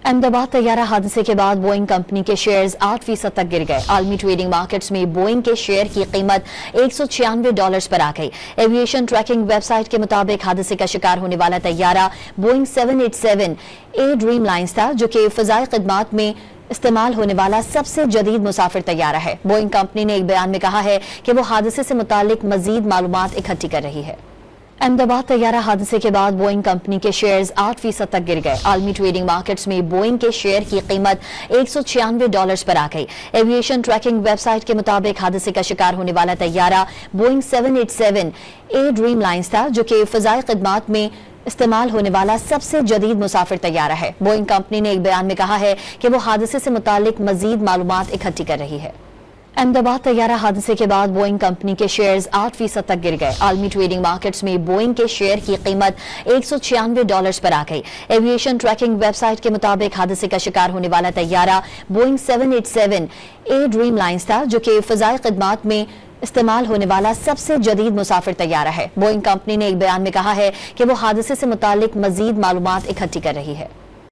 अहमदाबाद तैयारा हादसे के बाद बोइंग कंपनी के शेयर्स 8% तक गिर गए। आलमी ट्रेडिंग मार्केट्स में बोइंग के शेयर की कीमत $196 पर आ गई। एविएशन ट्रैकिंग वेबसाइट के मुताबिक हादसे का शिकार होने वाला तैयारा बोइंग 787 ड्रीम लाइन्स था, जो कि फ़ज़ाई खिदमात में इस्तेमाल होने वाला सबसे जदीद मुसाफिर तैयारा है। बोइंग कंपनी ने एक बयान में कहा है कि वो हादसे से मुतालिक मजीद मालूमात इकट्ठी कर रही है। अहमदाबाद तैयारा हादसे के बाद बोइंग कंपनी के शेयर्स 8% तक गिर गए। आलमी ट्रेडिंग मार्केट्स में बोइंग के शेयर की कीमत $196 पर आ गई। एविएशन ट्रैकिंग वेबसाइट के मुताबिक हादसे का शिकार होने वाला तैयारा बोइंग 787 ड्रीम लाइन्स था, जो कि फ़ज़ाई खिदमात में इस्तेमाल होने वाला सबसे जदीद मुसाफिर तैयारा है। बोइंग कंपनी ने एक बयान में कहा है कि वो हादसे से मुतालिक मजीद मालूमात इकट्ठी कर रही है। अहमदाबाद तैयारा हादसे के बाद बोइंग कंपनी के शेयर्स 8% तक गिर गए। आलमी ट्रेडिंग मार्केट्स में बोइंग के शेयर की कीमत $196 पर आ गई। एविएशन ट्रैकिंग वेबसाइट के मुताबिक हादसे का शिकार होने वाला तैयारा बोइंग 787 ड्रीम लाइन्स था, जो कि फ़ज़ाई खिदमात में इस्तेमाल होने वाला सबसे जदीद मुसाफिर तैयारा है। बोइंग कंपनी ने एक बयान में कहा है कि वो हादसे से मुतालिक मजीद मालूमात इकट्ठी कर रही है।